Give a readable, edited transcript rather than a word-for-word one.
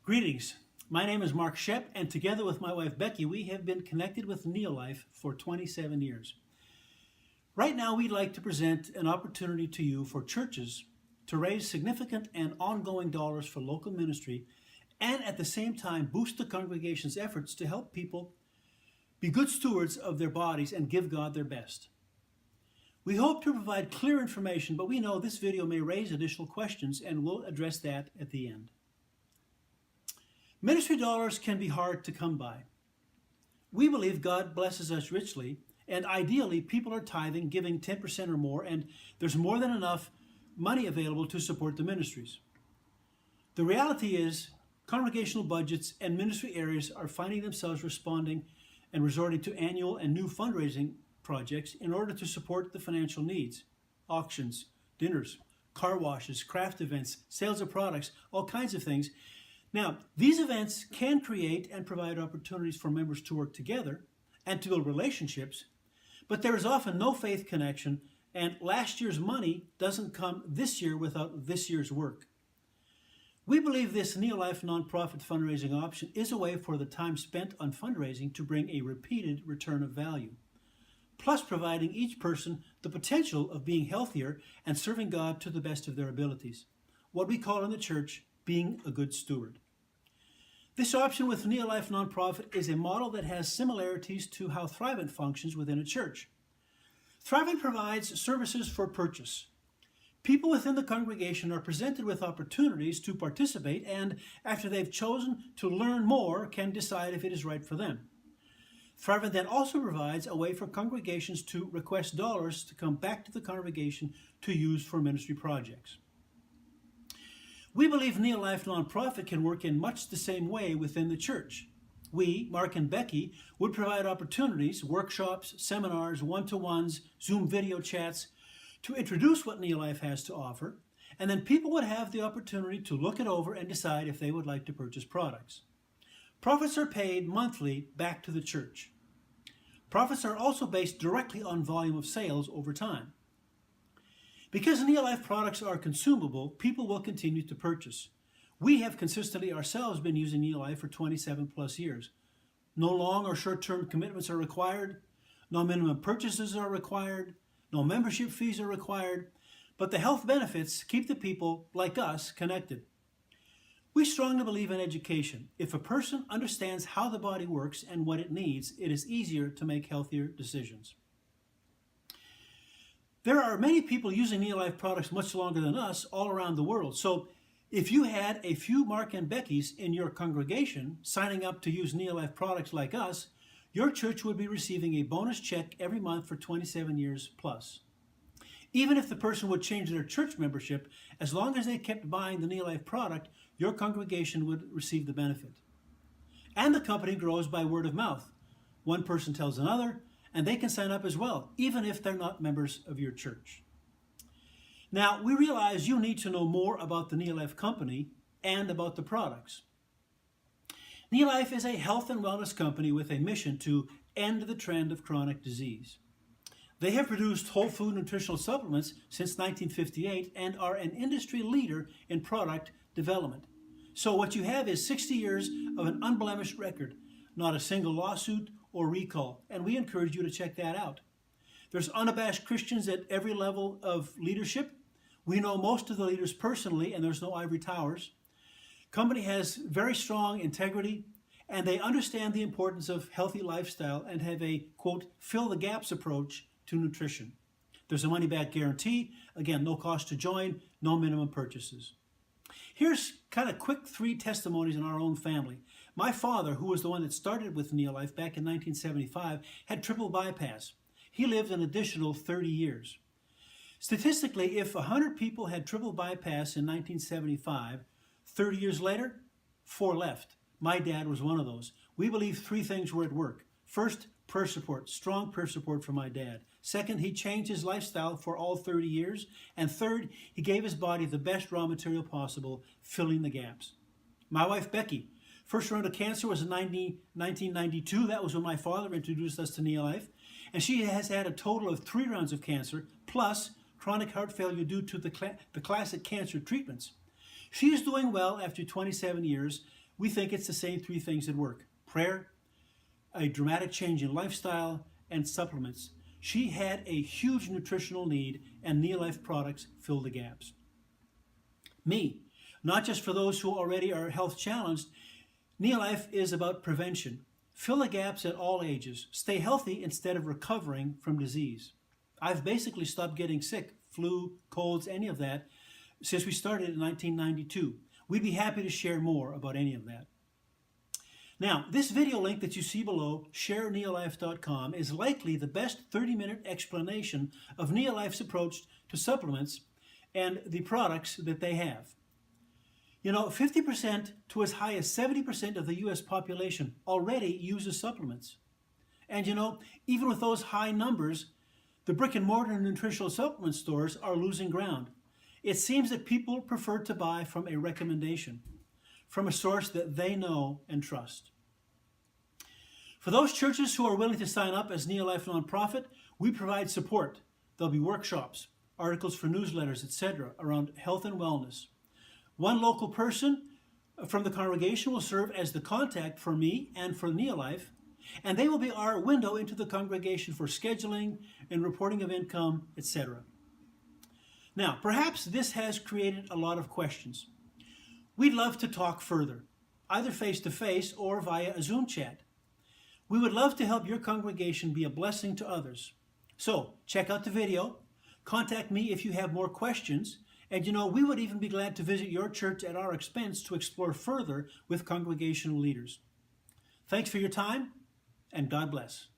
Greetings. My name is NLNPSchoepp, and together with my wife Becky, we have been connected with Neolife for 27 years. Right now, we'd like to present an opportunity to you for churches to raise significant and ongoing dollars for local ministry and at the same time boost the congregation's efforts to help people be good stewards of their bodies and give God their best. We hope to provide clear information, but we know this video may raise additional questions and we'll address that at the end. Ministry dollars can be hard to come by. We believe God blesses us richly, and ideally people are tithing, giving 10% or more, and there's more than enough money available to support the ministries. The reality is congregational budgets and ministry areas are finding themselves responding and resorting to annual and new fundraising projects in order to support the financial needs. Auctions, dinners, car washes, craft events, sales of products, all kinds of things. Now, these events can create and provide opportunities for members to work together and to build relationships, but there is often no faith connection, and last year's money doesn't come this year without this year's work. We believe this Neolife nonprofit fundraising option is a way for the time spent on fundraising to bring a repeated return of value, plus providing each person the potential of being healthier and serving God to the best of their abilities. What we call in the church being a good steward. This option with Neolife Nonprofit is a model that has similarities to how Thrivent functions within a church. Thrivent provides services for purchase. People within the congregation are presented with opportunities to participate and, after they've chosen to learn more, can decide if it is right for them. Thrivent then also provides a way for congregations to request dollars to come back to the congregation to use for ministry projects. We believe Neolife Nonprofit can work in much the same way within the church. We, Mark and Becky, would provide opportunities, workshops, seminars, one-to-ones, Zoom video chats to introduce what Neolife has to offer, and then people would have the opportunity to look it over and decide if they would like to purchase products. Profits are paid monthly back to the church. Profits are also based directly on volume of sales over time. Because Neolife products are consumable, people will continue to purchase. We have consistently ourselves been using Neolife for 27 plus years. No long or short-term commitments are required, no minimum purchases are required, no membership fees are required, but the health benefits keep the people like us connected. We strongly believe in education. If a person understands how the body works and what it needs, it is easier to make healthier decisions. There are many people using Neolife products much longer than us all around the world. So if you had a few Mark and Beckys in your congregation signing up to use Neolife products like us, your church would be receiving a bonus check every month for 27 years plus. Even if the person would change their church membership, as long as they kept buying the Neolife product, your congregation would receive the benefit. And the company grows by word of mouth. One person tells another, and they can sign up as well, even if they're not members of your church. Now, we realize you need to know more about the Neolife company and about the products. Neolife is a health and wellness company with a mission to end the trend of chronic disease. They have produced whole food nutritional supplements since 1958 and are an industry leader in product development. So what you have is 60 years of an unblemished record, not a single lawsuit or recall, and we encourage you to check that out. There's unabashed Christians at every level of leadership. We know most of the leaders personally, and there's no ivory towers. Company has very strong integrity, and they understand the importance of healthy lifestyle and have a, quote, fill the gaps approach to nutrition. There's a money-back guarantee. Again, no cost to join, no minimum purchases. Here's kind of quick 3 testimonies in our own family. My father, who was the one that started with Neolife back in 1975, had triple bypass. He lived an additional 30 years. Statistically, if 100 people had triple bypass in 1975, 30 years later, 4 left. My dad was one of those. We believe 3 things were at work. First, prayer support, strong prayer support for my dad. Second, he changed his lifestyle for all 30 years. And third, he gave his body the best raw material possible, filling the gaps. My wife, Becky, first round of cancer was in 1992. That was when my father introduced us to Neolife. And she has had a total of 3 rounds of cancer, plus chronic heart failure due to the classic cancer treatments. She is doing well after 27 years we think it's the same three things that work: prayer, a dramatic change in lifestyle, and supplements. She had a huge nutritional need, and Neolife products fill the gaps. Me, not just for those who already are health challenged, Neolife is about prevention. Fill the gaps at all ages. Stay healthy instead of recovering from disease. I've basically stopped getting sick, flu, colds, any of that, since we started in 1992. We'd be happy to share more about any of that. Now, this video link that you see below, shareneolife.com, is likely the best 30-minute explanation of Neolife's approach to supplements and the products that they have. You know, 50% to as high as 70% of the U.S. population already uses supplements. And you know, even with those high numbers, the brick-and-mortar nutritional supplement stores are losing ground. It seems that people prefer to buy from a recommendation, from a source that they know and trust. For those churches who are willing to sign up as Neolife nonprofit, we provide support. There'll be workshops, articles for newsletters, etc. around health and wellness. One local person from the congregation will serve as the contact for me and for Neolife, and they will be our window into the congregation for scheduling and reporting of income, etc. Now, perhaps this has created a lot of questions. We'd love to talk further, either face-to-face or via a Zoom chat. We would love to help your congregation be a blessing to others. So, check out the video, contact me if you have more questions, and you know, we would even be glad to visit your church at our expense to explore further with congregational leaders. Thanks for your time, and God bless.